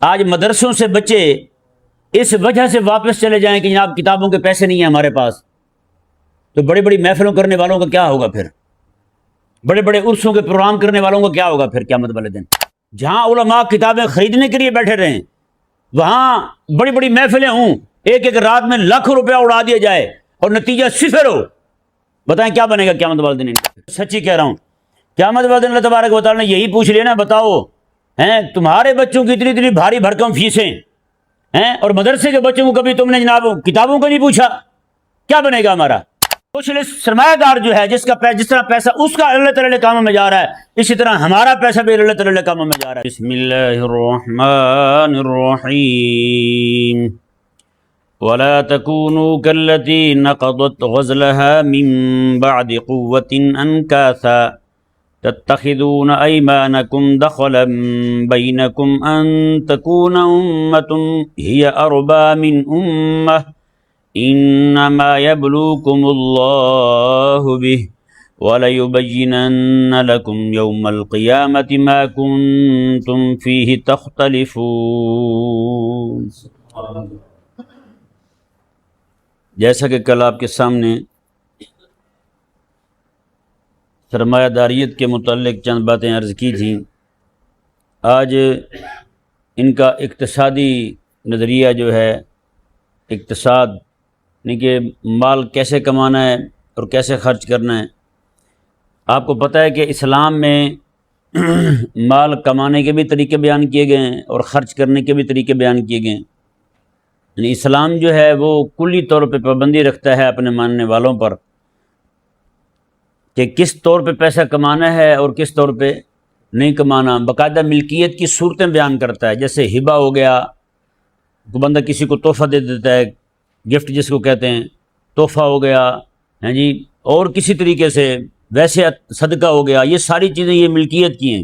آج مدرسوں سے بچے اس وجہ سے واپس چلے جائیں کہ جناب کتابوں کے پیسے نہیں ہیں ہمارے پاس، تو بڑی بڑی محفلوں کرنے والوں کا کیا ہوگا پھر؟ بڑے بڑے عرسوں کے پروگرام کرنے والوں کا کیا ہوگا پھر قیامت والے دن؟ جہاں علماء کتابیں خریدنے کے لیے بیٹھے رہیں، وہاں بڑی بڑی محفلیں ہوں، ایک ایک رات میں لاکھوں روپیہ اڑا دیا جائے اور نتیجہ صفر ہو، بتائیں کیا بنے گا قیامت والے دن؟ سچی کہہ رہا ہوں، قیامت والے دن اللہ تبارک و تعالیٰ نے یہی پوچھ لیا نا، بتاؤ ہیں تمہارے بچوں کی اتنی اتنی بھاری بھرکم فیسیں ہیں اور مدرسے کے بچوں کو کبھی تم نے جناب کتابوں کا نہیں پوچھا، کیا بنے گا ہمارا؟ سوشلسٹ سرمایہ دار جو ہے جس طرح پیسہ اس کا اللہ تعالی کاموں میں جا رہا ہے، اسی طرح ہمارا پیسہ بھی اللہ تعالی کاموں میں جا رہا ہے۔ بسم اللہ الرحمن الرحیم ولا تكونوا كالتي نقضت غزلها من بعد قوة أنكاثا تتخذون أيمانكم دخلا بينكم أن تكون أمة هي أربى من أمة إنما يبلوكم الله به وَلَيُبَيِّنَنَّ لَكُمْ يَوْمَ الْقِيَامَةِ مَا كُنْتُمْ فِيهِ تَخْتَلِفُونَ۔ جیسا کہ کل آپ کے سامنے سرمایہ داریت کے متعلق چند باتیں عرض کی تھیں، آج ان کا اقتصادی نظریہ جو ہے، اقتصاد یعنی کہ مال کیسے کمانا ہے اور کیسے خرچ کرنا ہے۔ آپ کو پتہ ہے کہ اسلام میں مال کمانے کے بھی طریقے بیان کیے گئے ہیں اور خرچ کرنے کے بھی طریقے بیان کیے گئے ہیں۔ یعنی اسلام جو ہے وہ کلی طور پہ پابندی رکھتا ہے اپنے ماننے والوں پر کہ کس طور پہ پیسہ کمانا ہے اور کس طور پہ نہیں کمانا۔ باقاعدہ ملکیت کی صورتیں بیان کرتا ہے، جیسے ہبہ ہو گیا، تو بندہ کسی کو تحفہ دے دیتا ہے، گفٹ جس کو کہتے ہیں، تحفہ ہو گیا ہیں جی، اور کسی طریقے سے ویسے صدقہ ہو گیا، یہ ساری چیزیں یہ ملکیت کی ہیں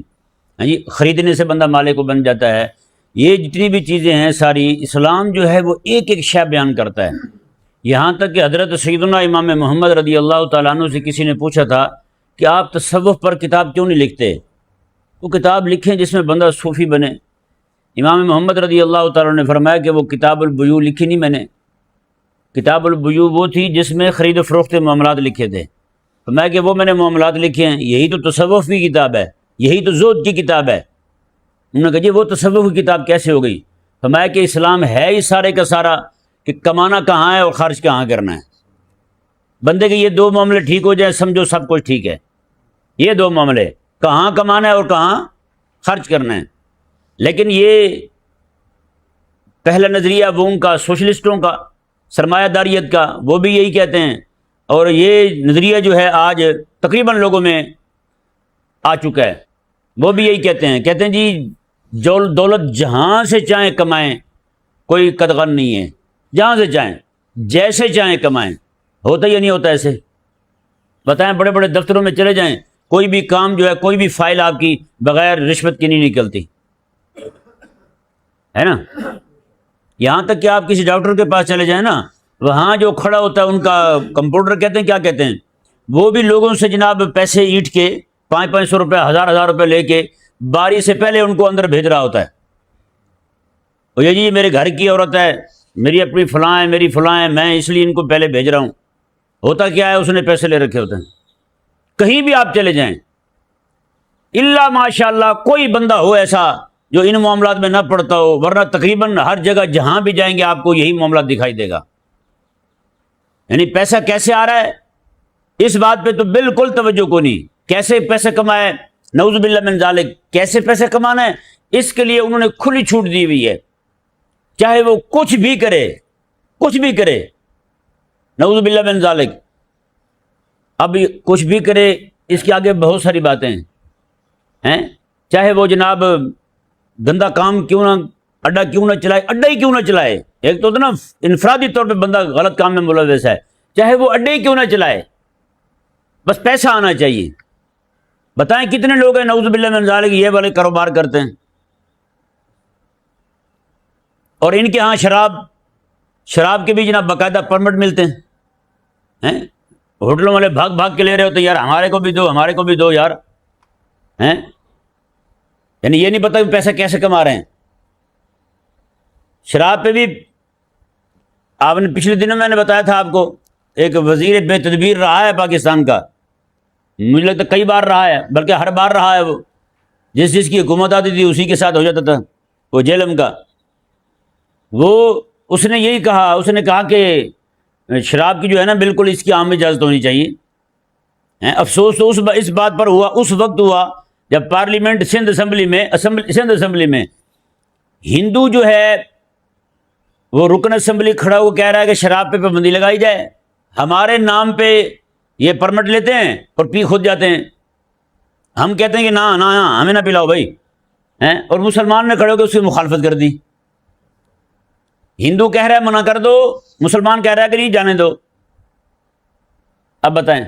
ہاں جی، خریدنے سے بندہ مالک کو بن جاتا ہے۔ یہ جتنی بھی چیزیں ہیں ساری، اسلام جو ہے وہ ایک ایک شے بیان کرتا ہے۔ یہاں تک کہ حضرت سیدنا امام محمد رضی اللہ تعالیٰ عنہ سے کسی نے پوچھا تھا کہ آپ تصوف پر کتاب کیوں نہیں لکھتے؟ وہ کتاب لکھیں جس میں بندہ صوفی بنے۔ امام محمد رضی اللہ تعالیٰ نے فرمایا کہ وہ کتاب البیوع لکھی نہیں میں نے، کتاب البیوع وہ تھی جس میں خرید و فروخت معاملات لکھے تھے، فرمایا کہ وہ میں نے معاملات لکھے ہیں، یہی تو تصوف کی کتاب ہے، یہی تو زہد کی کتاب ہے۔ انہوں نے کہا جی وہ تصوف کی کتاب کیسے ہو گئی؟ فرمایا کہ اسلام ہے ہی سارے کا سارا کہ کمانا کہاں ہے اور خرچ کہاں کرنا ہے۔ بندے کے یہ دو معاملے ٹھیک ہو جائیں، سمجھو سب کچھ ٹھیک ہے۔ یہ دو معاملے، کہاں کمانا ہے اور کہاں خرچ کرنا ہے۔ لیکن یہ پہلا نظریہ وہ ان کا سوشلسٹوں کا، سرمایہ داریت کا، وہ بھی یہی کہتے ہیں، اور یہ نظریہ جو ہے آج تقریباً لوگوں میں آ چکا ہے، وہ بھی یہی کہتے ہیں جی جو دولت جہاں سے چاہیں کمائیں، کوئی قدغن نہیں ہے، جہاں سے چاہیں جیسے چاہیں کمائیں۔ ہوتا یا نہیں ہوتا ایسے؟ بتائیں، بڑے بڑے دفتروں میں چلے جائیں، کوئی بھی کام جو ہے، کوئی بھی فائل آپ کی بغیر رشوت کی نہیں نکلتی ہے نا۔ یہاں تک کہ آپ کسی ڈاکٹر کے پاس چلے جائیں نا، وہاں جو کھڑا ہوتا ہے ان کا کمپاؤنڈر کہتے ہیں، کیا کہتے ہیں، وہ بھی لوگوں سے جناب پیسے اینٹ کے 500 روپے 1000 روپے لے کے باری سے پہلے ان کو اندر بھیج رہا ہوتا ہے۔ اور یہ جی میرے گھر کی عورت ہے، میری اپنی فلاں ہے، میری فلاں ہے، میں اس لیے ان کو پہلے بھیج رہا ہوں۔ ہوتا کیا ہے، اس نے پیسے لے رکھے ہوتے ہیں۔ کہیں بھی آپ چلے جائیں، الا ماشاء اللہ کوئی بندہ ہو ایسا جو ان معاملات میں نہ پڑتا ہو، ورنہ تقریباً ہر جگہ جہاں بھی جائیں گے آپ کو یہی معاملات دکھائی دے گا۔ یعنی پیسہ کیسے آ رہا ہے، اس بات پہ تو بالکل توجہ کو نہیں۔ کیسے پیسے کمائے، نعوذ باللہ من ذالک، کیسے پیسے کمانا ہے، اس کے لیے انہوں نے کھلی چھوٹ دی ہوئی ہے، چاہے وہ کچھ بھی کرے، کچھ بھی کرے، نعوذ باللہ من ذالک۔ اب کچھ بھی کرے، اس کے آگے بہت ساری باتیں ہیں، چاہے وہ جناب گندا کام کیوں نہ، اڈا کیوں نہ چلائے، اڈا ہی کیوں نہ چلائے۔ ایک تو نا انفرادی طور پہ بندہ غلط کام میں ملوث ہے، چاہے وہ اڈے ہی کیوں نہ چلائے، بس پیسہ آنا چاہیے۔ بتائیں کتنے لوگ ہیں نعوذ باللہ من ذالک یہ والے کاروبار کرتے ہیں، اور ان کے ہاں شراب کے بھی جناب باقاعدہ پرمٹ ملتے ہیں۔ ہوٹلوں والے بھاگ بھاگ کے لے رہے ہوتے، یار ہمارے کو بھی دو، ہمارے کو بھی دو یار، ہیں۔ یعنی یہ نہیں پتا کہ پیسہ کیسے کما رہے ہیں۔ شراب پہ بھی آپ نے پچھلے دنوں میں نے بتایا تھا آپ کو، ایک وزیر بے تدبیر رہا ہے پاکستان کا، مجھے لگتا ہے کئی بار رہا ہے، بلکہ ہر بار رہا ہے، وہ جس چیز کی حکومت آتی تھی اسی کے ساتھ ہو جاتا تھا، وہ جیلم کا، وہ اس نے یہی کہا، اس نے کہا کہ شراب کی جو ہے نا بالکل اس کی عام اجازت ہونی چاہیے۔ افسوس تو اس بات پر ہوا، اس وقت ہوا جب پارلیمنٹ سندھ اسمبلی میں ہندو جو ہے وہ رکن اسمبلی کھڑا ہو کہہ رہا ہے کہ شراب پہ پابندی لگائی جائے، ہمارے نام پہ یہ پرمٹ لیتے ہیں اور پی خود جاتے ہیں، ہم کہتے ہیں کہ نہ ہمیں نہ پلاؤ بھائی، اور مسلمان نے کھڑے ہو کے اس کی مخالفت کر دی۔ ہندو کہہ رہا ہے منع کر دو، مسلمان کہہ رہا ہے کہ نہیں جانے دو۔ اب بتائیں،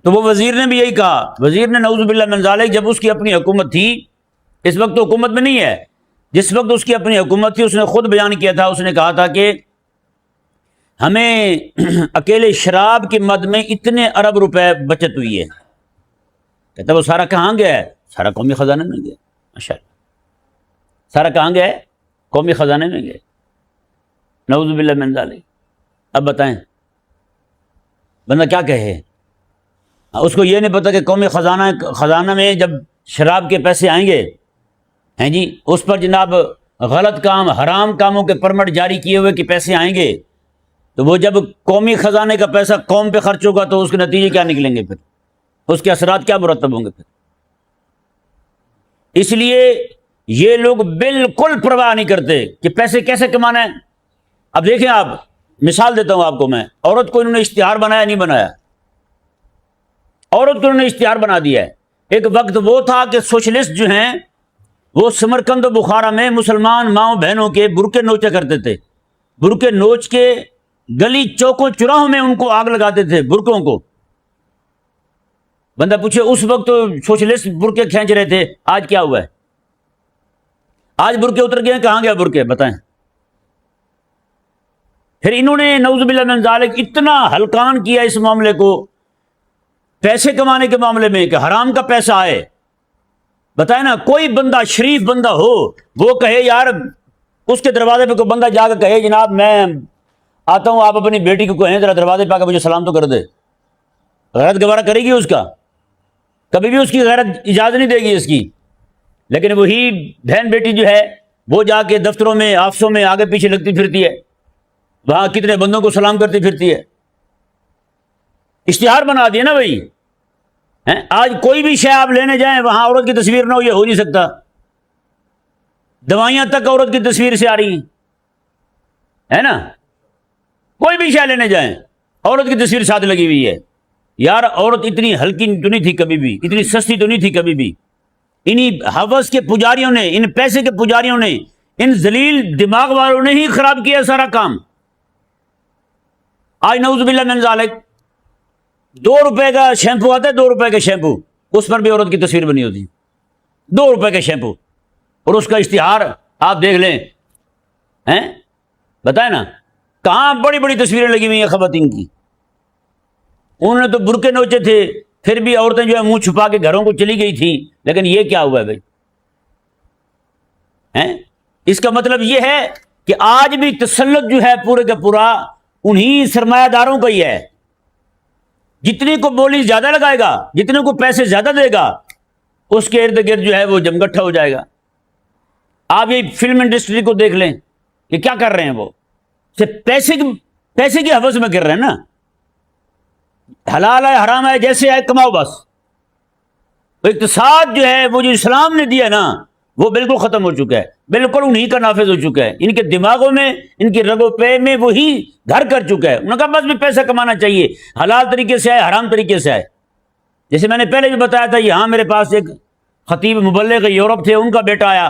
تو وہ وزیر نے بھی یہی کہا، وزیر نے نعوذ باللہ من ذالک، جب اس کی اپنی حکومت تھی، اس وقت تو حکومت میں نہیں ہے، جس وقت اس کی اپنی حکومت تھی اس نے خود بیان کیا تھا، اس نے کہا تھا کہ ہمیں اکیلے شراب کی مد میں اتنے ارب روپے بچت ہوئی ہے۔ کہتا وہ سارا کہاں گیا ہے؟ سارا قومی خزانے میں گیا۔ ماشاء اللہ، سارا کہاں گیا ہے؟ قومی خزانے میں گیا۔ نعوذ باللہ من ذالک۔ اب بتائیں بندہ کیا کہے؟ اس کو یہ نہیں پتا کہ قومی خزانہ میں جب شراب کے پیسے آئیں گے، ہیں جی، اس پر جناب غلط کام، حرام کاموں کے پرمٹ جاری کیے ہوئے کہ پیسے آئیں گے، تو وہ جب قومی خزانے کا پیسہ قوم پہ خرچ ہوگا تو اس کے نتیجے کیا نکلیں گے، پھر اس کے اثرات کیا مرتب ہوں گے پھر؟ اس لیے یہ لوگ بالکل پرواہ نہیں کرتے کہ پیسے کیسے کمانا ہے۔ اب دیکھیں، آپ مثال دیتا ہوں آپ کو میں، عورت کو انہوں نے اشتہار بنایا نہیں بنایا؟ عورت کو انہوں نے اشتہار بنا دیا ہے۔ ایک وقت وہ تھا کہ سوشلسٹ جو ہیں وہ سمرقند و بخارا میں مسلمان ماؤں بہنوں کے برقعے نوچا کرتے تھے، برقعے نوچ کے گلی چوکوں چوراہوں میں ان کو آگ لگاتے تھے برقعوں کو۔ بندہ پوچھے اس وقت تو سوشلسٹ برقعے کھینچ رہے تھے، آج کیا ہوا ہے؟ آج برقعے اتر گئے، کہاں گیا برقعے؟ بتائیں۔ پھر انہوں نے نعوذ باللہ من ذالک اتنا ہلکان کیا اس معاملے کو، پیسے کمانے کے معاملے میں، کہ حرام کا پیسہ آئے۔ بتائیں نا، کوئی بندہ شریف بندہ ہو وہ کہے یار، اس کے دروازے پہ کوئی بندہ جا کے کہے جناب میں آتا ہوں، آپ اپنی بیٹی کو کہیں ذرا دروازے پہ آ کے مجھے سلام تو کر دے، غیرت گوارا کرے گی اس کا؟ کبھی بھی اس کی غیرت اجازت نہیں دے گی اس کی۔ لیکن وہی بہن بیٹی جو ہے وہ جا کے دفتروں میں، آفسوں میں آگے پیچھے لگتی پھرتی ہے، وہاں کتنے بندوں کو سلام کرتی پھرتی ہے۔ اشتہار بنا دیا نا بھائی۔ آج کوئی بھی شے آپ لینے جائیں وہاں عورت کی تصویر نہ ہو، یہ ہو نہیں سکتا۔ دوائیاں تک عورت کی تصویر سے آ رہی ہیں، ہے نا؟ کوئی بھی شے لینے جائیں عورت کی تصویر ساتھ لگی ہوئی ہے۔ یار عورت اتنی ہلکی تو نہیں تھی کبھی بھی، اتنی سستی تو نہیں تھی کبھی بھی۔ انہی ہوس کے پجاریوں نے، ان پیسے کے پجاریوں نے، ان ذلیل دماغ والوں نے ہی خراب کیا سارا کام۔ آج نعوذ باللہ من ذالک 2 روپے کا شیمپو آتا ہے، 2 روپے کا شیمپو، اس پر بھی عورت کی تصویر بنی ہوتی، 2 روپے کا شیمپو، اور اس کا اشتہار آپ دیکھ لیں، بتائیں نا کہاں بڑی بڑی تصویریں لگی ہوئی ہیں خواتین کی۔ انہوں نے تو برقعے نوچے تھے، پھر بھی عورتیں جو ہے منہ چھپا کے گھروں کو چلی گئی تھیں، لیکن یہ کیا ہوا ہے بھائی؟ اس کا مطلب یہ ہے کہ آج بھی تسلط جو ہے پورے کا پورا انہی سرمایہ داروں کا ہی ہے۔ جتنے کو بولی زیادہ لگائے گا، جتنے کو پیسے زیادہ دے گا، اس کے ارد گرد جو ہے وہ جمگٹھا ہو جائے گا۔ آپ یہ فلم انڈسٹری کو دیکھ لیں کہ کیا کر رہے ہیں، وہ صرف پیسے کی ہوس میں گر رہے ہیں نا۔ حلال ہے حرام ہے جیسے ہے کماؤ بس۔ اقتصاد جو ہے وہ جو اسلام نے دیا نا وہ بالکل ختم ہو چکا ہے، بالکل انہی کا نافذ ہو چکا ہے، ان کے دماغوں میں، ان کی رگ و پے میں وہی گھر کر چکا ہے۔ انہوں نے کہا بس بھی پیسہ کمانا چاہیے، حلال طریقے سے آئے حرام طریقے سے آئے۔ جیسے میں نے پہلے بھی بتایا تھا، یہاں میرے پاس ایک خطیب مبلغ یورپ تھے، ان کا بیٹا آیا،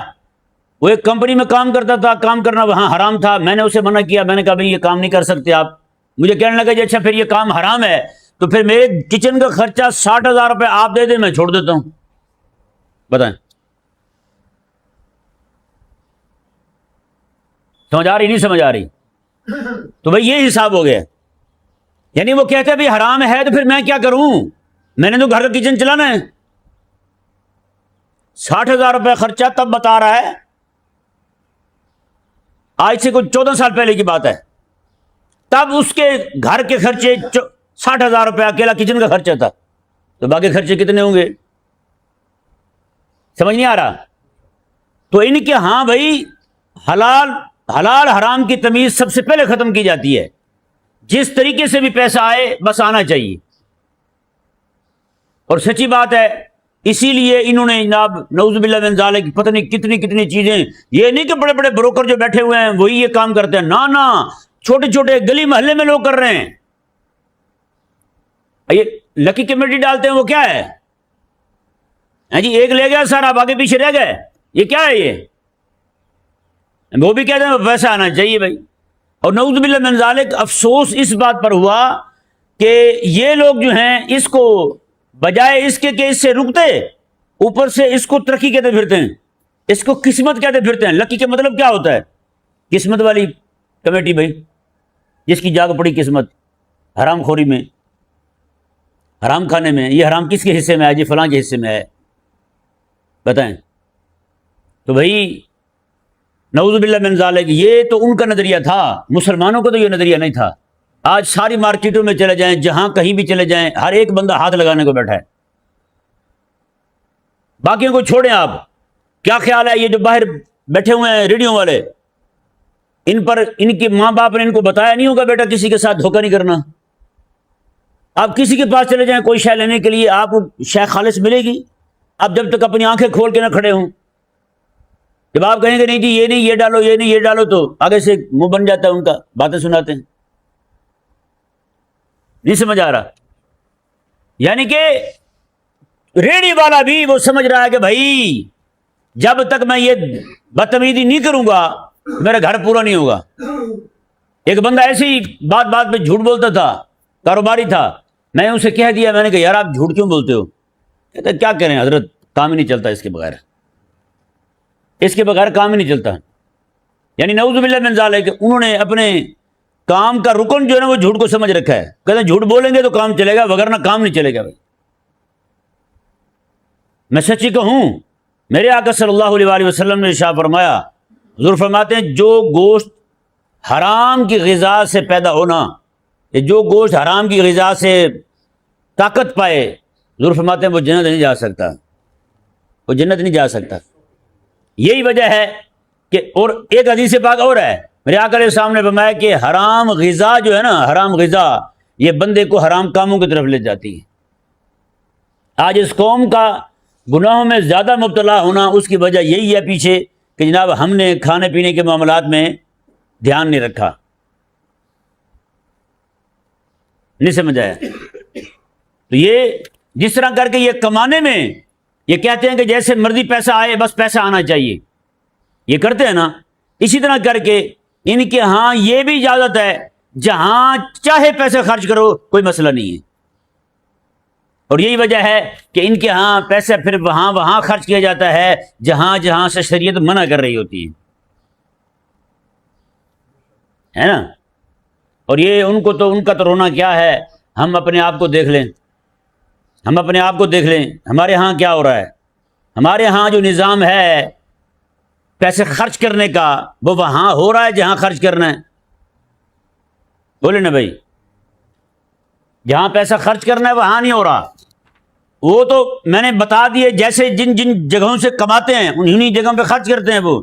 وہ ایک کمپنی میں کام کرتا تھا، کام کرنا وہاں حرام تھا۔ میں نے اسے منع کیا، میں نے کہا بھائی یہ کام نہیں کر سکتے آپ۔ مجھے کہنے لگا جی اچھا پھر یہ کام حرام ہے تو پھر میرے کچن کا خرچہ 60,000 روپے آپ دے دیں، میں چھوڑ دیتا ہوں۔ بتائیں سمجھ آ رہی نہیں سمجھ آ رہی؟ تو بھائی یہ حساب ہو گیا۔ یعنی وہ کہتے ہیں بھی حرام ہے تو پھر میں کیا کروں، میں نے تو گھر کا کچن چلانا ہے۔ 60,000 روپے خرچہ تب بتا رہا ہے آج سے کوئی 14 سال پہلے کی بات ہے، تب اس کے گھر کے خرچے 60,000 روپے اکیلا کچن کا خرچہ تھا، تو باقی خرچے کتنے ہوں گے؟ سمجھ نہیں آ رہا؟ تو ان کے ہاں بھائی حلال حرام کی تمیز سب سے پہلے ختم کی جاتی ہے، جس طریقے سے بھی پیسہ آئے بس آنا چاہیے۔ اور سچی بات ہے، اسی لیے انہوں نے جناب نعوذ باللہ من ذالک پتہ نہیں کتنی چیزیں، یہ نہیں کہ بڑے بڑے بروکر جو بیٹھے ہوئے ہیں وہی یہ کام کرتے ہیں، نہ چھوٹے چھوٹے گلی محلے میں لوگ کر رہے ہیں۔ یہ لکی کمیٹی ڈالتے ہیں، وہ کیا ہے؟ ہاں جی، ایک لے گیا سارا، آگے پیچھے رہ گئے، یہ کیا ہے؟ یہ وہ بھی کہتے ہیں پیسہ آنا چاہیے بھائی۔ اور نعوذ باللہ من ذالک افسوس اس بات پر ہوا کہ یہ لوگ جو ہیں اس کو بجائے اس کے کہ اس سے رکتے، اوپر سے اس کو ترقی کہتے پھرتے ہیں، اس کو قسمت کہتے پھرتے ہیں۔ لکی کا مطلب کیا ہوتا ہے؟ قسمت والی کمیٹی بھائی، جس کی جاگ پڑی قسمت حرام خوری میں، حرام کھانے میں۔ یہ حرام کس کے حصے میں ہے؟ جی فلاں کے حصے میں ہے، بتائیں۔ تو بھائی نعوذ باللہ من ذالک، یہ تو ان کا نظریہ تھا، مسلمانوں کو تو یہ نظریہ نہیں تھا۔ آج ساری مارکیٹوں میں چلے جائیں، جہاں کہیں بھی چلے جائیں، ہر ایک بندہ ہاتھ لگانے کو بیٹھا ہے۔ باقیوں کو چھوڑیں، آپ کیا خیال ہے یہ جو باہر بیٹھے ہوئے ہیں ریڈیو والے، ان پر ان کے ماں باپ نے ان کو بتایا نہیں ہوگا بیٹا کسی کے ساتھ دھوکہ نہیں کرنا؟ آپ کسی کے پاس چلے جائیں کوئی شے لینے کے لیے، آپ کو شے خالص ملے گی؟ آپ جب تک اپنی آنکھیں کھول کے نہ کھڑے ہوں، جب آپ کہیں گے نہیں جی یہ نہیں یہ ڈالو، یہ نہیں یہ ڈالو، تو آگے سے منہ بن جاتا ہے ان کا، باتیں سناتے ہیں۔ نہیں سمجھ آ رہا؟ یعنی کہ ریڑھی والا بھی وہ سمجھ رہا ہے کہ بھائی جب تک میں یہ بدتمیزی نہیں کروں گا میرا گھر پورا نہیں ہوگا۔ ایک بندہ ایسے ہی بات پہ جھوٹ بولتا تھا، کاروباری تھا، میں اسے کہہ دیا، میں نے کہا یار آپ جھوٹ کیوں بولتے ہو؟ کہتا ہے کیا کریں حضرت، کام ہی نہیں چلتا اس کے بغیر، اس کے بغیر کام ہی نہیں چلتا۔ یعنی نعوذ باللہ من ذالک، انہوں نے اپنے کام کا رکن جو ہے نا وہ جھوٹ کو سمجھ رکھا ہے۔ کہتے ہیں جھوٹ بولیں گے تو کام چلے گا، وگرنہ کام نہیں چلے گا۔ بھائی میں سچی کہوں، میرے آقا صلی اللہ علیہ وآلہ وسلم نے ارشاد فرمایا، حضور فرماتے ہیں جو گوشت حرام کی غذا سے پیدا ہونا، جو گوشت حرام کی غذا سے طاقت پائے، حضور فرماتے ہیں وہ جنت نہیں جا سکتا، وہ جنت نہیں جا سکتا۔ یہی وجہ ہے کہ، اور ایک حدیث پاک اور ہے، میرے آقا علیہ السلام نے فرمایا کہ حرام غذا جو ہے نا، حرام غذا یہ بندے کو حرام کاموں کی طرف لے جاتی ہے۔ آج اس قوم کا گناہوں میں زیادہ مبتلا ہونا اس کی وجہ یہی ہے پیچھے کہ جناب ہم نے کھانے پینے کے معاملات میں دھیان نہیں رکھا۔ نہیں سمجھ آیا؟ تو یہ جس طرح کر کے یہ کمانے میں یہ کہتے ہیں کہ جیسے مرضی پیسہ آئے بس پیسہ آنا چاہیے، یہ کرتے ہیں نا، اسی طرح کر کے ان کے ہاں یہ بھی اجازت ہے جہاں چاہے پیسے خرچ کرو کوئی مسئلہ نہیں ہے۔ اور یہی وجہ ہے کہ ان کے ہاں پیسے پھر وہاں خرچ کیا جاتا ہے جہاں سے شریعت منع کر رہی ہوتی ہے نا۔ اور یہ ان کا تو رونا کیا ہے، ہم اپنے آپ کو دیکھ لیں، ہم اپنے آپ کو دیکھ لیں، ہمارے ہاں کیا ہو رہا ہے۔ ہمارے ہاں جو نظام ہے پیسے خرچ کرنے کا وہ وہاں ہو رہا ہے جہاں خرچ کرنا ہے، بولے نا بھائی، جہاں پیسہ خرچ کرنا ہے وہاں نہیں ہو رہا۔ وہ تو میں نے بتا دیے، جیسے جن جگہوں سے کماتے ہیں انہی جگہوں پہ خرچ کرتے ہیں، وہ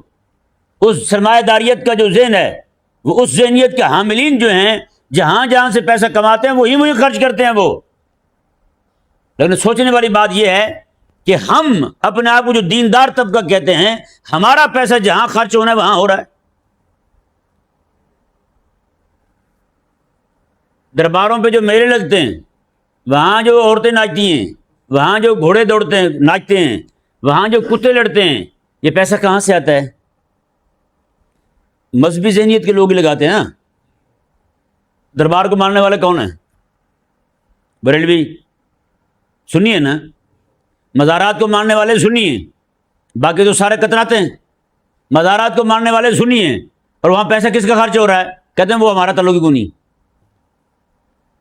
اس سرمایہ داریت کا جو ذہن ہے، وہ اس ذہنیت کے حاملین جو ہیں جہاں سے پیسہ کماتے ہیں وہی خرچ کرتے ہیں وہ۔ لیکن سوچنے والی بات یہ ہے کہ ہم اپنے آپ کو جو دیندار طبقہ کہتے ہیں، ہمارا پیسہ جہاں خرچ ہونا ہے وہاں ہو رہا ہے۔ درباروں پہ جو میلے لگتے ہیں، وہاں جو عورتیں ناچتی ہیں، وہاں جو گھوڑے دوڑتے ہیں ناچتے ہیں، وہاں جو کتے لڑتے ہیں، یہ پیسہ کہاں سے آتا ہے؟ مذہبی ذہنیت کے لوگ ہی لگاتے ہیں نا۔ دربار کو ماننے والے کون ہیں؟ بریلوی سنی ہے نا، مزارات کو ماننے والے سنی ہیں، باقی تو سارے کتراتے ہیں۔ مزارات کو ماننے والے سنی ہیں، اور وہاں پیسہ کس کا خرچ ہو رہا ہے؟ کہتے ہیں وہ ہمارا تعلق ہی کو نہیں۔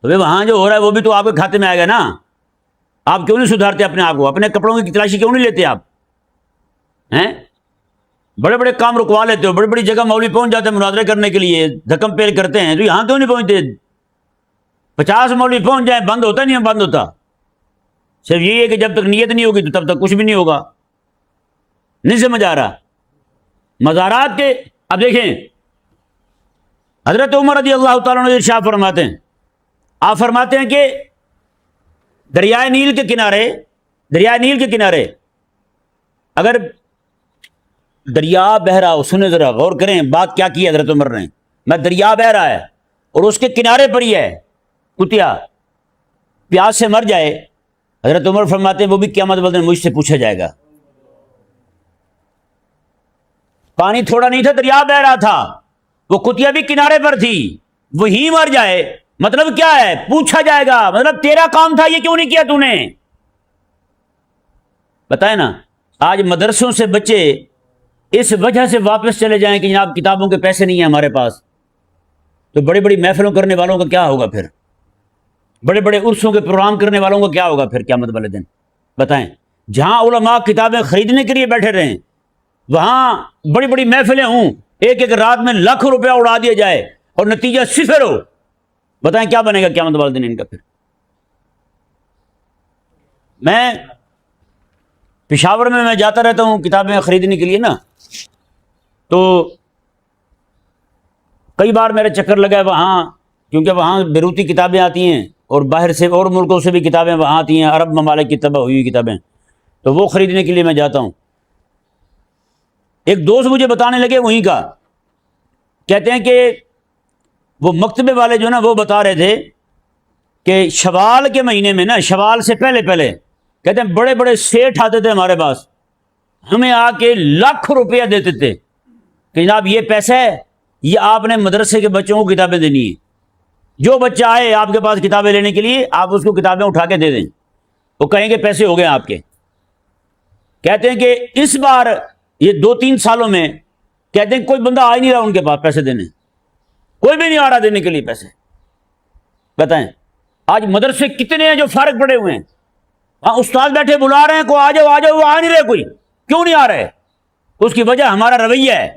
تو وہاں جو ہو رہا ہے وہ بھی تو آپ کے کھاتے میں آئے گا نا۔ آپ کیوں نہیں سدھارتے اپنے آپ کو؟ اپنے کپڑوں کی تلاشی کیوں نہیں لیتے آپ ہیں؟ بڑے بڑے کام رکوا لیتے ہو، بڑی بڑی جگہ مولوی پہنچ جاتے ہیں مناظرے کرنے کے لیے، دھکم پیل کرتے ہیں، تو یہاں کیوں نہیں پہنچتے؟ 50 مولوی پہنچ جائیں، بند ہوتا نہیں ہے؟ بند ہوتا صرف یہی ہے کہ جب تک نیت نہیں ہوگی تو تب تک کچھ بھی نہیں ہوگا. نہیں سمجھ آ رہا؟ مزارات کے اب دیکھیں حضرت عمر رضی اللہ تعالیٰ عنہ ارشاد فرماتے ہیں، آپ فرماتے ہیں کہ دریائے نیل کے کنارے اگر دریا بہ رہا ہو، سنیں ذرا غور کریں بات کیا کی حضرت عمر نے، میں دریا بہ رہا ہے اور اس کے کنارے پر ہی ہے کتیا، پیاس سے مر جائے، حضرت عمر فرماتے ہیں وہ بھی قیامت والے دن مجھ سے پوچھا جائے گا. پانی تھوڑا نہیں تھا، دریا بہ رہا تھا، وہ کتیا بھی کنارے پر تھی، وہی مر جائے، مطلب کیا ہے؟ پوچھا جائے گا، مطلب تیرا کام تھا، یہ کیوں نہیں کیا تو نے؟ بتائیں نا. آج مدرسوں سے بچے اس وجہ سے واپس چلے جائیں کہ جناب کتابوں کے پیسے نہیں ہیں ہمارے پاس، تو بڑی بڑی محفلوں کرنے والوں کا کیا ہوگا پھر؟ بڑے بڑے عرسوں کے پروگرام کرنے والوں کا کیا ہوگا پھر قیامت والے دن؟ بتائیں. جہاں علماء کتابیں خریدنے کے لیے بیٹھے رہیں، وہاں بڑی بڑی محفلیں ہوں، ایک ایک رات میں لاکھوں روپیہ اڑا دیا جائے اور نتیجہ صفر ہو، بتائیں کیا بنے گا قیامت والے دن ان کا پھر؟ میں پشاور میں جاتا رہتا ہوں کتابیں خریدنے کے لیے نا، تو کئی بار میرا چکر لگا ہے وہاں، کیونکہ وہاں بیروتی کتابیں آتی ہیں اور باہر سے اور ملکوں سے بھی کتابیں وہاں آتی ہیں، عرب ممالک کی طبع ہوئی کتابیں، تو وہ خریدنے کے لیے میں جاتا ہوں. ایک دوست مجھے بتانے لگے وہیں کا، کہتے ہیں کہ وہ مکتبے والے جو نا وہ بتا رہے تھے کہ شوال کے مہینے میں نا، شوال سے پہلے کہتے ہیں بڑے بڑے سیٹھ آتے تھے ہمارے پاس، ہمیں آ کے لاکھ روپیہ دیتے تھے کہ جناب یہ پیسہ ہے، یہ آپ نے مدرسے کے بچوں کو کتابیں دینی ہے، جو بچہ آئے آپ کے پاس کتابیں لینے کے لیے آپ اس کو کتابیں اٹھا کے دے دیں، وہ کہیں گے پیسے ہو گئے آپ کے. کہتے ہیں کہ اس بار یہ 2-3 سالوں میں کہتے ہیں کوئی بندہ آ ہی نہیں رہا ان کے پاس پیسے دینے، کوئی بھی نہیں آ رہا دینے کے لیے پیسے. بتائیں آج مدرسے کتنے ہیں جو فارغ پڑے ہوئے ہیں، ہاں استاد بیٹھے بلا رہے ہیں کو آ جاؤ وہ آ نہیں رہے، کوئی کیوں نہیں آ رہے؟ اس کی وجہ ہمارا رویہ ہے.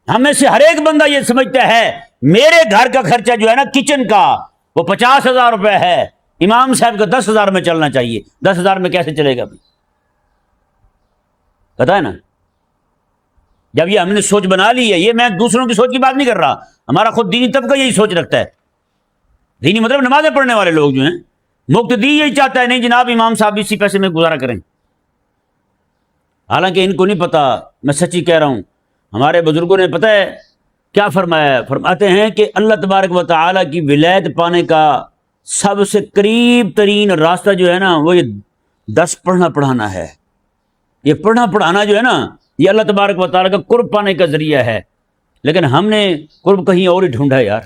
ہم میں سے ہر ایک بندہ یہ سمجھتا ہے میرے گھر کا خرچہ جو ہے نا کچن کا وہ 50,000 روپے ہے، امام صاحب کا 10,000 میں چلنا چاہیے. 10,000 میں کیسے چلے گا؟ پتہ ہے نا. جب یہ ہم نے سوچ بنا لی ہے، یہ میں دوسروں کی سوچ کی بات نہیں کر رہا، ہمارا خود دینی طبقہ یہی سوچ رکھتا ہے. دینی مطلب نمازیں پڑھنے والے لوگ جو ہیں، مقتدی یہی چاہتا ہے نہیں جناب امام صاحب اسی پیسے میں گزارا کریں. حالانکہ ان کو نہیں پتا، میں سچی کہہ رہا ہوں، ہمارے بزرگوں نے پتہ ہے کیا فرمایا ہے؟ فرماتے ہیں کہ اللہ تبارک و تعالیٰ کی ولایت پانے کا سب سے قریب ترین راستہ جو ہے نا وہ یہ 10 پڑھنا پڑھانا ہے. یہ پڑھنا پڑھانا جو ہے نا یہ اللہ تبارک و تعالیٰ کا قرب پانے کا ذریعہ ہے. لیکن ہم نے قرب کہیں اور ہی ڈھونڈا ہے یار،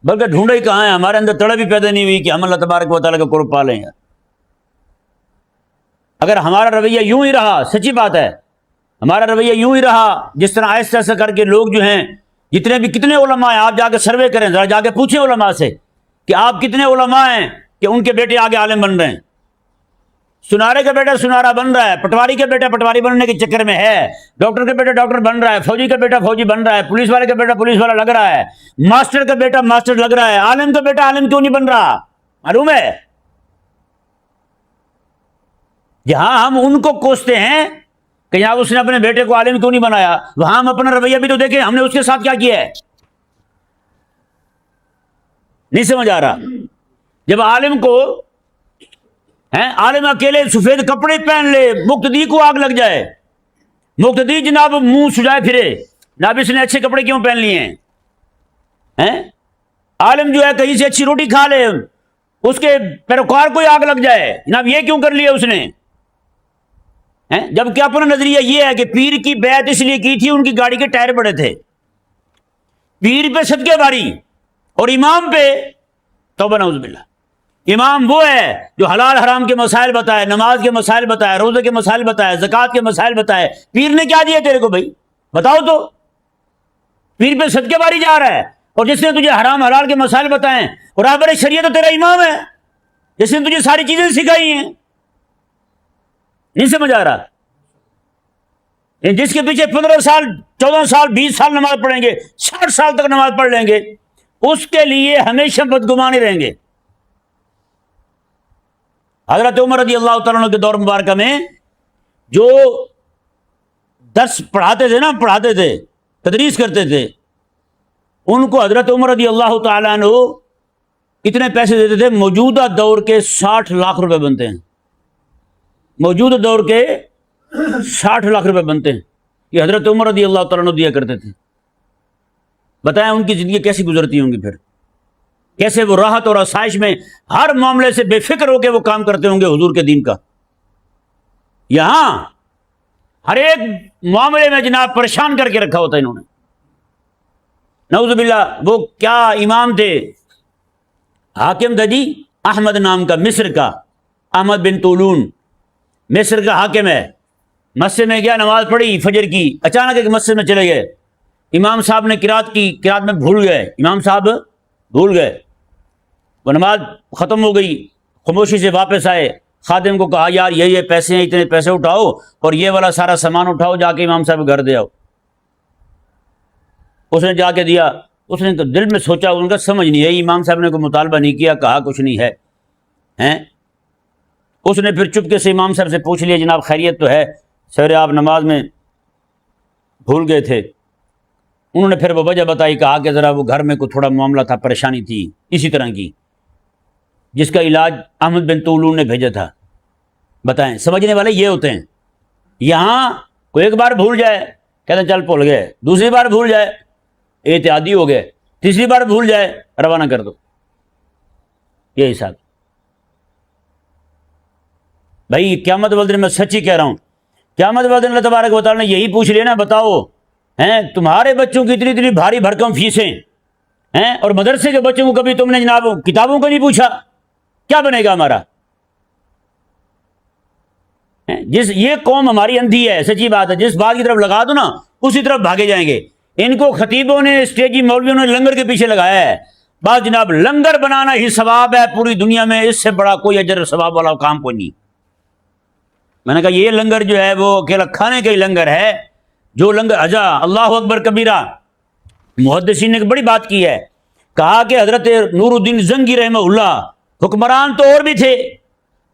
بلکہ ڈھونڈا ہی کہاں ہے، ہمارے اندر تڑپ بھی پیدا نہیں ہوئی کہ ہم اللہ تبارک و تعالیٰ کا قرب پا لیں. اگر ہمارا رویہ یوں ہی رہا، سچی بات ہے، ہمارا رویہ یوں ہی رہا جس طرح آہستہ آہستہ کر کے لوگ جو ہیں جتنے بھی کتنے علماء ہیں، آپ جا کے سروے کریں، ذرا جا کے پوچھیں علماء سے کہ آپ کتنے علماء ہیں کہ ان کے بیٹے آگے عالم بن رہے ہیں. سنارے کا بیٹا سنارا بن رہا ہے، پٹواری کا بیٹا پٹواری بننے کے چکر میں ہے، ڈاکٹر کا بیٹا ڈاکٹر بن رہا ہے، فوجی کا بیٹا فوجی بن رہا ہے، پولیس والے کا بیٹا پولیس والا لگ رہا ہے، ماسٹر کا بیٹا ماسٹر لگ رہا ہے. عالم کا بیٹا عالم کیوں نہیں بن رہا؟ معلوم ہے. جہاں ہم ان کو کوستے ہیں کہ یہاں اس نے اپنے بیٹے کو عالم کیوں نہیں بنایا، وہاں ہم اپنا رویہ بھی تو دیکھیں ہم نے اس کے ساتھ کیا کیا ہے. نہیں سمجھ آ رہا. جب عالم کو عالم اکیلے سفید کپڑے پہن لے، مقتدی کو آگ لگ جائے، مقتدی جناب منہ سجائے پھرے، جناب اس نے اچھے کپڑے کیوں پہن لیے ہیں. عالم جو ہے کہیں سے اچھی روٹی کھا لے، اس کے پیروکار کو آگ لگ جائے، جناب یہ کیوں کر لیا اس نے. جبکہ اپنا نظریہ یہ ہے کہ پیر کی بیعت اس لیے کی تھی ان کی گاڑی کے ٹائر بڑے تھے، پیر پہ صدقے باری اور امام پہ توبہ نعوذ باللہ. امام وہ ہے جو حلال حرام کے مسائل بتائے، نماز کے مسائل بتائے، روزے کے مسائل بتائے، زکوٰۃ کے مسائل بتائے. پیر نے کیا دیا تیرے کو بھائی بتاؤ تو؟ پیر پہ صدقے باری جا رہا ہے، اور جس نے تجھے حرام حلال کے مسائل بتائے اور رہبر شریعت تو تیرا امام ہے جس نے تجھے ساری چیزیں سکھائی ہیں. نہیں سمجھ آ رہا. جس کے پیچھے 15 سال 14 سال 20 سال نماز پڑھیں گے، 60 سال تک نماز پڑھ لیں گے، اس کے لیے ہمیشہ بدگمانی رہیں گے۔ حضرت عمر رضی اللہ تعالیٰ عنہ کے دور مبارکہ میں جو درس پڑھاتے تھے، تدریس کرتے تھے، ان کو حضرت عمر رضی اللہ تعالیٰ عنہ اتنے پیسے دیتے تھے، موجودہ دور کے 60 لاکھ روپے بنتے ہیں، موجودہ دور کے 60 لاکھ روپے بنتے ہیں، یہ حضرت عمر رضی اللہ تعالیٰ عنہ دیا کرتے تھے۔ بتائیں ان کی زندگی کیسی گزرتی ہوں گی، پھر کیسے وہ راحت اور آسائش میں ہر معاملے سے بے فکر ہو کے وہ کام کرتے ہوں گے حضور کے دین کا۔ یہاں ہر ایک معاملے میں جناب پریشان کر کے رکھا ہوتا ہے انہوں نے، نعوذ باللہ۔ وہ کیا امام تھے، حاکم تھا جی، احمد نام کا، مصر کا، احمد بن طولون مصر کا حاکم ہے۔ مسجد میں گیا، نماز پڑھی فجر کی، اچانک ایک مسجد میں چلے گئے، امام صاحب نے قرات کی، قرات میں بھول گئے، امام صاحب بھول گئے، وہ نماز ختم ہو گئی، خاموشی سے واپس آئے، خادم کو کہا یار یہ پیسے ہیں، اتنے پیسے اٹھاؤ اور یہ والا سارا سامان اٹھاؤ، جا کے امام صاحب گھر دے آؤ۔ اس نے جا کے دیا، اس نے دل میں سوچا، ان کا سمجھ نہیں ہے، امام صاحب نے کوئی مطالبہ نہیں کیا، کہا کچھ نہیں ہے ہیں۔ اس نے پھر چپکے سے امام صاحب سے پوچھ لیا، جناب خیریت تو ہے، سر آپ نماز میں بھول گئے تھے۔ انہوں نے پھر وہ وجہ بتائی، کہا کہ ذرا وہ گھر میں کوئی تھوڑا معاملہ تھا، پریشانی تھی اسی طرح کی، جس کا علاج احمد بن طولون نے بھیجا تھا۔ بتائیں، سمجھنے والے یہ ہوتے ہیں۔ یہاں کوئی ایک بار بھول جائے، کہتے ہیں چل بھول گئے، دوسری بار بھول جائے احتیاطی ہو گئے، تیسری بار بھول جائے روانہ کر دو، یہ حساب۔ بھائی قیامت والے دن میں سچی کہہ رہا ہوں، قیامت والے دن اللہ تبارک و تعالیٰ نے یہی پوچھ لیا نا، بتاؤ ہیں تمہارے بچوں کی اتنی بھاری بھرکم فیسیں ہیں، اور مدرسے کے بچوں کو کبھی تم نے جناب کتابوں کو نہیں پوچھا، کیا بنے گا ہمارا؟ یہ قوم ہماری اندھی ہے، سچی بات ہے، جس بات کی طرف لگا دو نا اسی طرف بھاگے جائیں گے۔ ان کو خطیبوں نے، اسٹیجی مولویوں نے لنگر کے پیچھے لگایا ہے، بات جناب لنگر بنانا ہی ثواب ہے پوری دنیا میں، اس سے بڑا کوئی اجر ثواب والا کام کوئی نہیں۔ میں نے کہا یہ لنگر جو ہے وہ اکیلا کھانے کا ہی لنگر ہے، جو لنگر اجا اللہ اکبر کبیرہ۔ محدثین نے ایک بڑی بات کی ہے، کہا کہ حضرت نور الدین زنگی رحمہ اللہ، حکمران تو اور بھی تھے،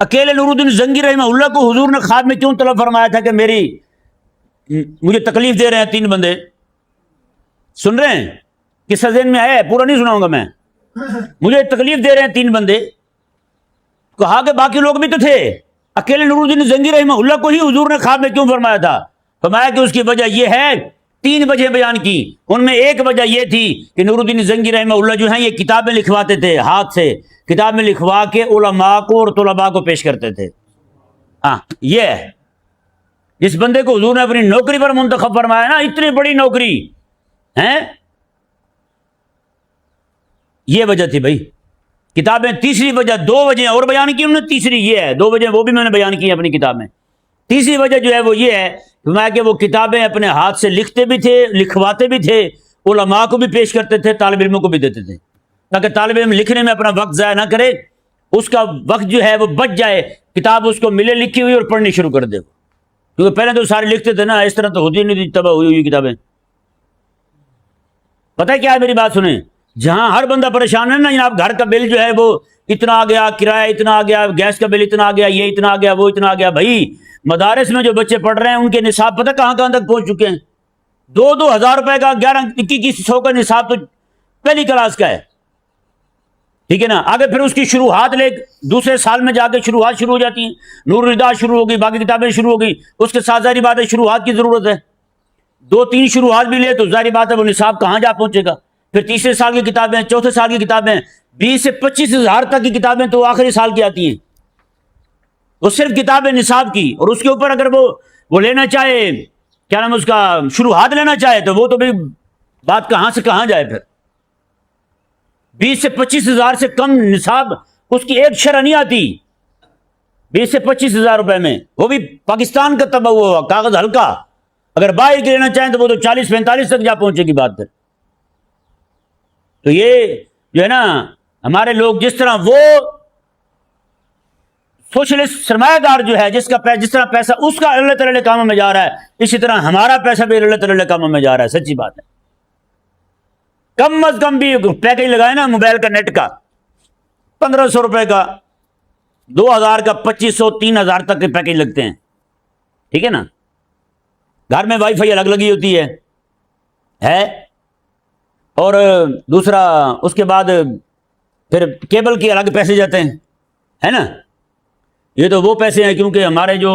اکیلے نور الدین زنگی رحمہ اللہ کو حضور نے خواب میں کیوں طلب فرمایا تھا کہ مجھے تکلیف دے رہے ہیں 3 بندے؟ سن رہے ہیں؟ قصہ ذہن میں آیا ہے، پورا نہیں سناؤں گا میں۔ مجھے تکلیف دے رہے ہیں 3 بندے، کہا کہ باقی لوگ بھی تو تھے، اکیلے نور الدین زنگی رحمہ اللہ کو ہی حضور نے خواب میں کیوں فرمایا تھا؟ فرمایا کہ اس کی وجہ یہ ہے، 3 وجہ بیان کی، ان میں ایک وجہ یہ تھی کہ نور الدین زنگی رحمہ اللہ جو ہیں یہ کتابیں لکھواتے تھے، ہاتھ سے کتابیں لکھوا کے علماء کو اور طلباء کو پیش کرتے تھے۔ ہاں یہ ہے، جس بندے کو حضور نے اپنی نوکری پر منتخب فرمایا نا، اتنی بڑی نوکری ہے، یہ وجہ تھی بھائی کتابیں۔ تیسری وجہ، 2 وجہ اور بیان کی انہوں نے، تیسری یہ ہے، 2 وجہ وہ بھی میں نے بیان کی اپنی کتاب میں۔ تیسری وجہ جو ہے وہ یہ ہے کہ وہ کتابیں اپنے ہاتھ سے لکھتے بھی تھے، لکھواتے بھی تھے، علماء کو بھی پیش کرتے تھے، طالب علموں کو بھی دیتے تھے، تاکہ طالب علم لکھنے میں اپنا وقت ضائع نہ کرے، اس کا وقت جو ہے وہ بچ جائے، کتاب اس کو ملے لکھی ہوئی اور پڑھنی شروع کر دے، کیونکہ پہلے تو سارے لکھتے تھے نا، اس طرح تو ہوتی نہیں تھی تباہ ہوئی ہوئی کتابیں۔ پتہ ہے کیا ہے، میری بات سنیں، جہاں ہر بندہ پریشان ہے نا جناب، گھر کا بل جو ہے وہ اتنا آ گیا، کرایہ اتنا آ گیا، گیس کا بل اتنا آ گیا، یہ اتنا آ گیا، وہ اتنا آ گیا، بھائی مدارس میں جو بچے پڑھ رہے ہیں ان کے نصاب پتہ کہاں کہاں تک پہنچ چکے ہیں، 2-2 ہزار روپے کا، 11-2100 کا نصاب تو پہلی کلاس کا ہے، ٹھیک ہے نا۔ آگے پھر اس کی شروحات دوسرے سال میں جا کے شروحات شروع ہو جاتی ہیں، نور الہدایہ شروع ہو گئی، باقی کتابیں شروع ہو گئی، اس کے ساتھ ظاہری بات ہے شروحات کی ضرورت ہے، 2-3 شروحات بھی لے تو ظاہری بات ہے وہ نصاب کہاں جا پہنچے گا۔ پھر تیسرے سال کی کتابیں، چوتھے سال کی کتابیں، 20 سے 25 ہزار تک کی کتابیں تو آخری سال کی آتی ہیں، وہ صرف کتاب نصاب کی، اور اس کے اوپر اگر وہ لینا چاہے، کیا نام اس کا، شروحات لینا چاہے، تو وہ تو بھی بات کہاں سے کہاں جائے۔ پھر 20 سے 25 ہزار سے کم نصاب اس کی ایک شرح نہیں آتی، 20 سے 25 ہزار روپے میں، وہ بھی پاکستان کا طبع ہوا کاغذ ہلکا، اگر باہر کے لینا چاہیں تو وہ تو 40-45 تک جا پہنچے گی بات۔ پھر تو یہ جو ہے نا، ہمارے لوگ جس طرح وہ سوشلسٹ سرمایہ دار جو ہے جس طرح پیسہ اس کا اللہ تعالی کے کاموں میں جا رہا ہے، اسی طرح ہمارا پیسہ بھی اللہ تعالی کے کاموں میں جا رہا ہے. سچی بات ہے. کم از کم بھی پیکج لگائے نا موبائل کا نیٹ کا 1500 روپے کا، 2000 کا، 2500، 3000 تک کے پیکج لگتے ہیں. ٹھیک ہے نا. گھر میں وائی فائی الگ لگی ہوتی ہے. اور دوسرا اس کے بعد پھر کیبل کے الگ پیسے جاتے ہیں، ہے نا. یہ تو وہ پیسے ہیں کیونکہ ہمارے جو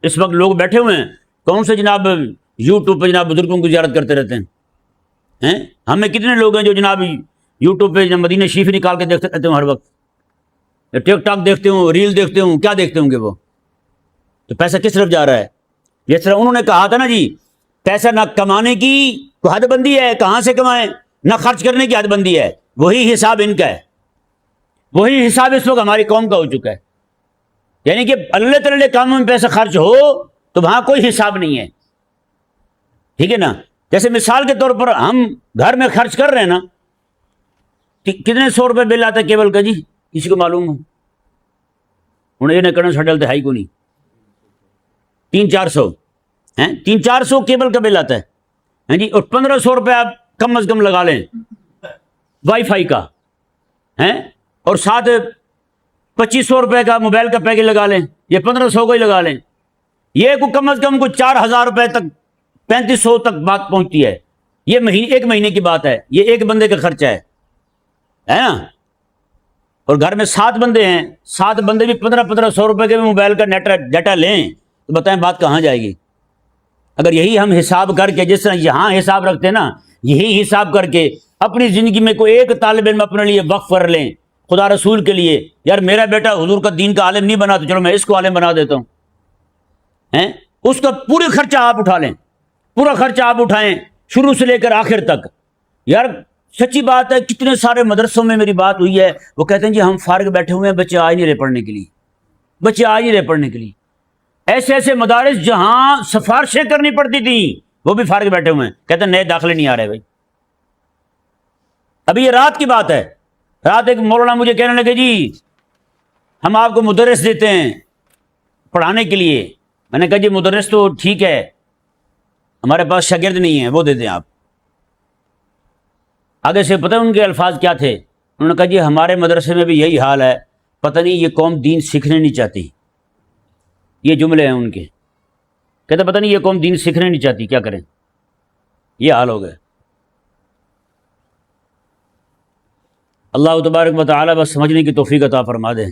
اس وقت لوگ بیٹھے ہوئے ہیں کون سے جناب یوٹیوب پہ جناب بزرگوں کی زیارت کرتے رہتے ہیں. ہمیں کتنے لوگ ہیں جو جناب یوٹیوب پہ مدینہ شریف نکال کے دیکھتے رہتے ہوں ہر وقت، ٹک ٹاک دیکھتے ہوں، ریل دیکھتے ہوں، کیا دیکھتے ہوں گے وہ. تو پیسہ کس طرف جا رہا ہے؟ جس طرح انہوں نے کہا تھا نا جی، پیسہ نہ کمانے کی حد بندی ہے، کہاں سے کمائیں، نہ خرچ کرنے کی حد بندی ہے. وہی حساب ان کا ہے، وہی حساب اس وقت ہماری قوم کا ہو چکا ہے. یعنی کہ اللہ تعالی کاموں میں پیسہ خرچ ہو تو وہاں کوئی حساب نہیں ہے. ٹھیک ہے نا. جیسے مثال کے طور پر ہم گھر میں خرچ کر رہے ہیں نا، کتنے 100 روپے بل آتا ہے کیبل کا جی؟ کسی کو معلوم ہو؟ ہوں یہ نہ کرنا سا ڈلتے ہائی کو نہیں، 300-400 ہیں، 300-400 کیبل کا بل آتا ہے جی. اور 1500 روپے آپ کم از کم لگا لیں وائی فائی کا، اور ساتھ 2500 روپے کا موبائل کا پیکج لگا لیں، یہ 1500 کا ہی لگا لیں. یہ کو کم از کم کو 4000 روپے تک، 3500 تک بات پہنچتی ہے. یہ ایک مہینے کی بات ہے، یہ ایک بندے کا خرچہ ہے نا. اور گھر میں 7 بندے ہیں، 7 بندے بھی 1500 روپے کے موبائل کا ڈیٹا لیں تو بتائیں بات کہاں جائے گی؟ اگر یہی ہم حساب کر کے جس طرح یہاں حساب رکھتے ہیں نا، یہی حساب کر کے اپنی زندگی میں کوئی ایک طالب علم اپنے لیے وقف کر لیں خدا رسول کے لیے، یار میرا بیٹا حضور کا دین کا عالم نہیں بنا تو چلو میں اس کو عالم بنا دیتا ہوں. اس کا پورے خرچہ آپ اٹھا لیں، پورا خرچہ آپ اٹھائیں شروع سے لے کر آخر تک. یار سچی بات ہے، کتنے سارے مدرسوں میں میری بات ہوئی ہے، وہ کہتے ہیں جی ہم فارغ بیٹھے ہوئے ہیں، بچے آ ہی نہیں رہے پڑھنے کے لیے، بچے آ ہی نہیں رہے پڑھنے کے لیے. ایسے ایسے مدارس جہاں سفارشیں کرنی پڑتی تھیں وہ بھی فارغ بیٹھے ہوئے ہیں، کہتے ہیں نئے داخلے نہیں آ رہے. بھائی ابھی یہ رات کی بات ہے، رات ایک مولانا مجھے کہنے لگے جی ہم آپ کو مدرس دیتے ہیں پڑھانے کے لیے. میں نے کہا جی مدرس تو ٹھیک ہے، ہمارے پاس شاگرد نہیں ہیں، وہ دے دیں آپ. آگے سے پتہ ان کے الفاظ کیا تھے؟ انہوں نے کہا جی ہمارے مدرسے میں بھی یہی حال ہے، پتہ نہیں یہ قوم دین سیکھنے نہیں چاہتی. یہ جملے ہیں ان کے، کہتے پتہ نہیں یہ قوم دین سیکھنے نہیں چاہتی، کیا کریں، یہ حال ہو گئے. اللہ تبارک و تعالی بس سمجھنے کی توفیق عطا فرما دے.